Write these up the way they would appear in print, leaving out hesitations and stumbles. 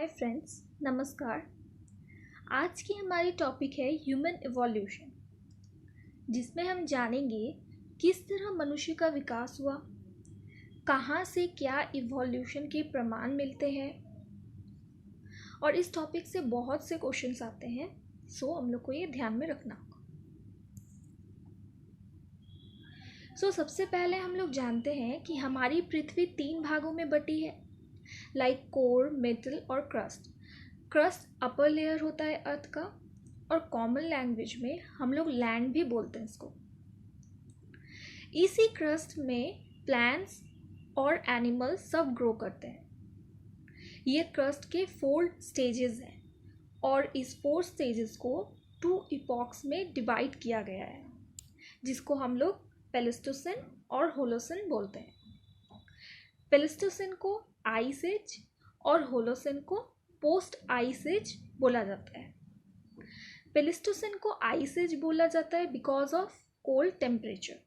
Friends, नमस्कार। आज की हमारी टॉपिक है ह्यूमन इवोल्यूशन, जिसमें हम जानेंगे किस तरह मनुष्य का विकास हुआ, कहाँ से क्या इवोल्यूशन के प्रमाण मिलते हैं। और इस टॉपिक से बहुत से क्वेश्चंस आते हैं, सो हम लोग को ये ध्यान में रखना होगा। सबसे पहले हम लोग जानते हैं कि हमारी पृथ्वी 3 भागों में बटी है, लाइक कोर, मिडल और क्रस्ट। क्रस्ट अपर लेयर होता है अर्थ का, और कॉमन लैंग्वेज में हम लोग लैंड भी बोलते हैं इसको। इसी क्रस्ट में प्लांट्स और एनिमल्स सब ग्रो करते हैं। ये क्रस्ट के 4 स्टेजेस हैं, और इस 4 स्टेजेस को 2 इपॉक्स में डिवाइड किया गया है, जिसको हम लोग प्लेइस्टोसिन और होलोसिन बोलते हैं। प्लेइस्टोसिन को आइस एज और होलोसिन को पोस्ट आइस एज बोला जाता है। प्लेइस्टोसिन को आइस एज बोला जाता है बिकॉज ऑफ कोल्ड टेम्परेचर,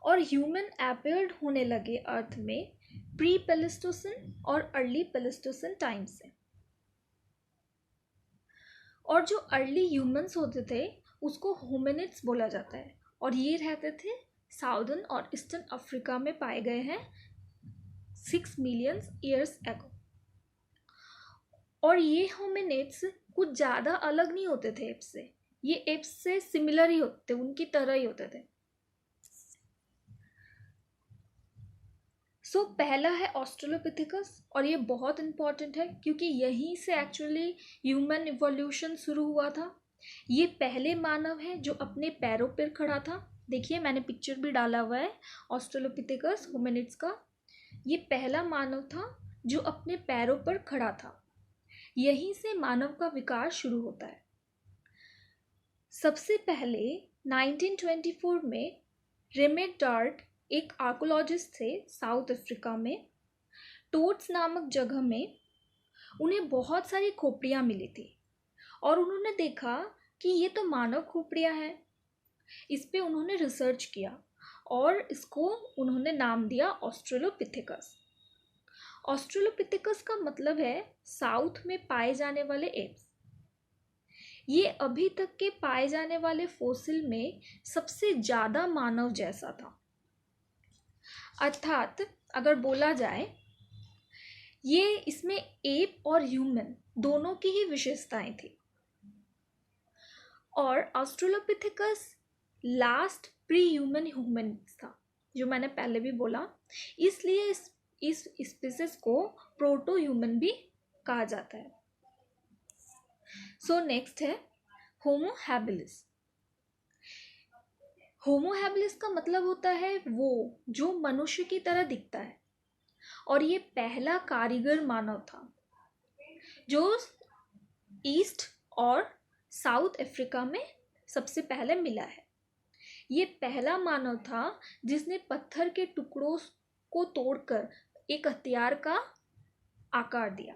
और ह्यूमन अपीयर्ड होने लगे अर्थ में प्री प्लेइस्टोसिन और अर्ली प्लेइस्टोसिन टाइम से। और जो अर्ली ह्यूमंस होते थे उसको होमिनिड्स बोला जाता है, और ये रहते थे साउदर्न और ईस्टर्न अफ्रीका में पाए गए हैं 6 मिलियन ईयर्स एगो। और ये होमिनिड्स कुछ ज़्यादा अलग नहीं होते थे एप्स से, ये एप्स से सिमिलर ही होते थे, उनकी तरह ही होते थे। पहला है ऑस्ट्रेलोपिथेकस, और ये बहुत इंपॉर्टेंट है क्योंकि यहीं से एक्चुअली ह्यूमन इवोल्यूशन शुरू हुआ था। ये पहले मानव है जो अपने पैरों पर खड़ा था। देखिए, मैंने पिक्चर भी डाला हुआ है ऑस्ट्रेलोपिथेकस होमिनिड्स का। ये पहला मानव था जो अपने पैरों पर खड़ा था। यहीं से मानव का विकास शुरू होता है। सबसे पहले 1924 में रेमेड डार्ट एक आर्कोलॉजिस्ट थे साउथ अफ्रीका में। टोट्स नामक जगह में उन्हें बहुत सारी खोपड़ियाँ मिली थी, और उन्होंने देखा कि ये तो मानव खोपड़ियाँ हैं। इस पे उन्होंने रिसर्च किया और इसको उन्होंने नाम दिया ऑस्ट्रेलोपिथेकस। ऑस्ट्रेलोपिथेकस का मतलब है साउथ में पाए जाने वाले एप्स। ये अभी तक के पाए जाने वाले फोसिल में सबसे ज़्यादा मानव जैसा था। अर्थात अगर बोला जाए, ये इसमें एप और ह्यूमन दोनों की ही विशेषताएं थी। और Australopithecus last pre human humans था, जो मैंने पहले भी बोला, इसलिए इस स्पीसीज को प्रोटो ह्यूमन भी कहा जाता है। नेक्स्ट है होमो हैबिलिस। होमो हैबिलिस का मतलब होता है वो जो मनुष्य की तरह दिखता है, और ये पहला कारीगर मानव था जो ईस्ट और साउथ अफ्रीका में सबसे पहले मिला है। ये पहला मानव था जिसने पत्थर के टुकड़ों को तोड़कर एक हथियार का आकार दिया।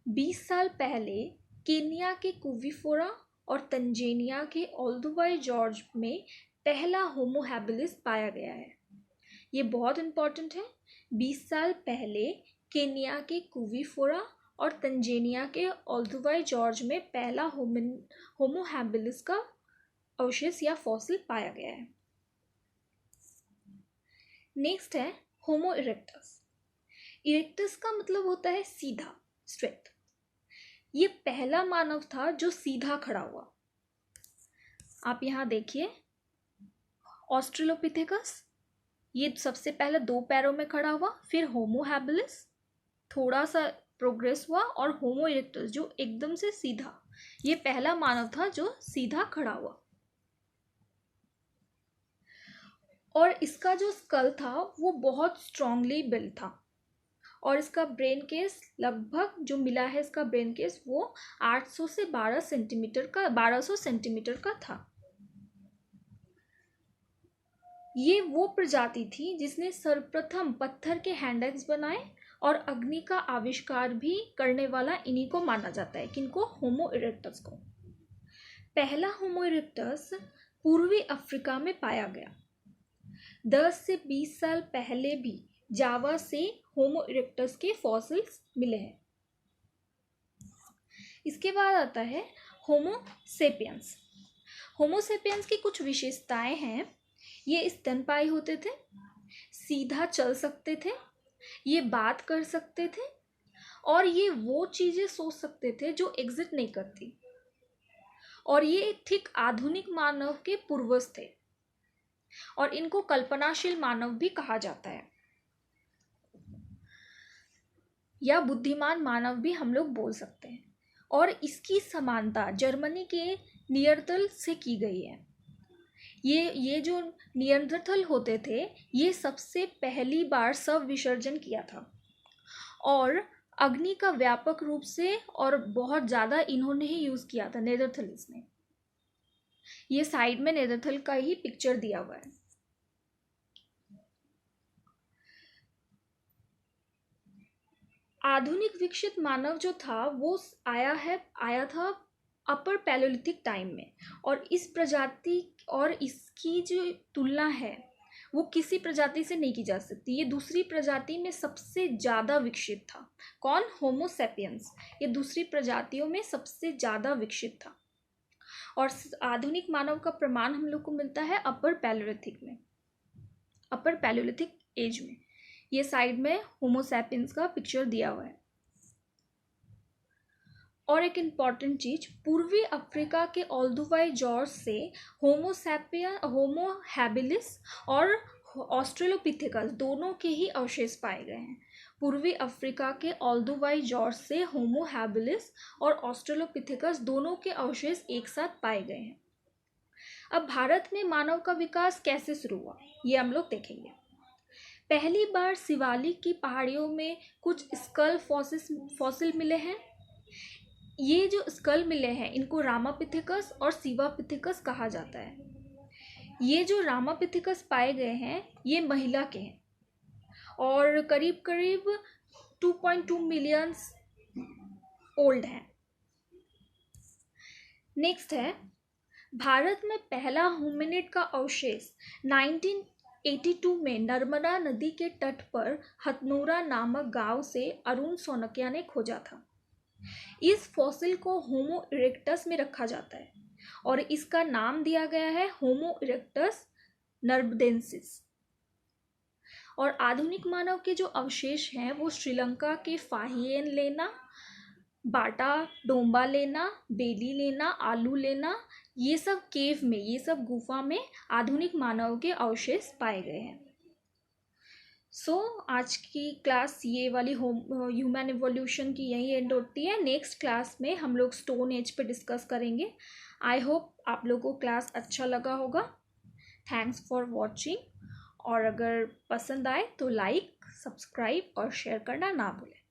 20 साल पहले केन्या के कुवीफोरा और तंजानिया के ओल्दुवाई जॉर्ज में पहला होमो हैबिलिस पाया गया है। ये बहुत इंपॉर्टेंट है। 20 साल पहले केन्या के कुवीफोरा और तंजानिया के ओल्दुवाई जॉर्ज में पहला होमो हैबिलिस का अवशेष या फॉसिल पाया गया है। नेक्स्ट है होमो इरेक्टस। इरेक्टस का मतलब होता है सीधा, स्ट्रेट। ये पहला मानव था जो सीधा खड़ा हुआ। आप यहाँ देखिए, ऑस्ट्रेलोपिथेकस ये सबसे पहले 2 पैरों में खड़ा हुआ, फिर होमो हैबिलिस थोड़ा सा प्रोग्रेस हुआ, और होमो इरेक्टस जो एकदम से सीधा। ये पहला मानव था जो सीधा खड़ा हुआ। और इसका जो स्कल था वो बहुत स्ट्रांगली बिल्ड था, और इसका ब्रेन केस लगभग जो मिला है, इसका ब्रेन केस वो 800 से 1200 सेंटीमीटर का था। ये वो प्रजाति थी जिसने सर्वप्रथम पत्थर के हैंड एक्स बनाए, और अग्नि का आविष्कार भी करने वाला इन्हीं को माना जाता है। किनको? होमो इरेक्टस को। पहला होमो इरेक्टस पूर्वी अफ्रीका में पाया गया। 10 से 20 साल पहले भी जावा से होमो इरेक्टस के फॉसिल्स मिले हैं। इसके बाद आता है होमो सेपियंस। होमो सेपियंस की कुछ विशेषताएं हैं। ये स्तनपायी होते थे, सीधा चल सकते थे, ये बात कर सकते थे, और ये वो चीज़ें सोच सकते थे जो एग्जिट नहीं करती, और ये ठीक आधुनिक मानव के पूर्वज थे, और इनको कल्पनाशील मानव भी कहा जाता है, या बुद्धिमान मानव भी हम लोग बोल सकते हैं। और इसकी समानता जर्मनी के नियंत्रल से की गई है। ये जो नियंत्रल होते थे, ये सबसे पहली बार शव विसर्जन किया था, और अग्नि का व्यापक रूप से और बहुत ज़्यादा इन्होंने ही यूज़ किया था, नेदरथलीस ने। ये साइड में नेदरथल का ही पिक्चर दिया हुआ है। आधुनिक विकसित मानव जो था वो आया था अपर पैलोलिथिक टाइम में, और इस प्रजाति और इसकी जो तुलना है वो किसी प्रजाति से नहीं की जा सकती। ये दूसरी प्रजाति में सबसे ज़्यादा विकसित था। कौन? होमो सेपियंस। ये दूसरी प्रजातियों में सबसे ज़्यादा विकसित था, और आधुनिक मानव का प्रमाण हम लोग को मिलता है अपर पैलोलिथिक एज में। ये साइड में होमो सेपियंस का पिक्चर दिया हुआ है। और एक इम्पॉर्टेंट चीज, पूर्वी अफ्रीका के ओल्डुवाई जॉर्ज से होमो हैबिलिस और ऑस्ट्रेलोपिथेकस दोनों के ही अवशेष पाए गए हैं। पूर्वी अफ्रीका के ओल्डुवाई जॉर्ज से होमो हैबिलिस और ऑस्ट्रेलोपिथेकस दोनों के अवशेष एक साथ पाए गए हैं। अब भारत में मानव का विकास कैसे शुरू हुआ, ये हम लोग देखेंगे। पहली बार शिवालिक की पहाड़ियों में कुछ स्कल फॉसिल मिले हैं। ये जो स्कल मिले हैं इनको रामापिथेकस और शिवापिथेकस कहा जाता है। ये जो रामापिथेकस पाए गए हैं ये महिला के हैं, और करीब करीब 2.2 मिलियन ओल्ड हैं। नेक्स्ट है, भारत में पहला होमिनिड का अवशेष 1982 में नर्मदा नदी के तट पर हथनोरा नामक गांव से अरुण सोनकिया ने खोजा था। इस फॉसिल को होमो इरेक्टस में रखा जाता है, और इसका नाम दिया गया है होमो इरेक्टस नर्बडेंसिस। और आधुनिक मानव के जो अवशेष हैं वो श्रीलंका के फाहियन लेना, बाटा डोंबा लेना, बेली लेना, आलू लेना, ये सब केव में, ये सब गुफा में आधुनिक मानव के अवशेष पाए गए हैं। आज की क्लास ये वाली ह्यूमन इवोल्यूशन की यही एंड होती है। नेक्स्ट क्लास में हम लोग स्टोन एज पे डिस्कस करेंगे। आई होप आप लोगों को क्लास अच्छा लगा होगा। थैंक्स फॉर वॉचिंग, और अगर पसंद आए तो लाइक, सब्सक्राइब और शेयर करना ना भूलें।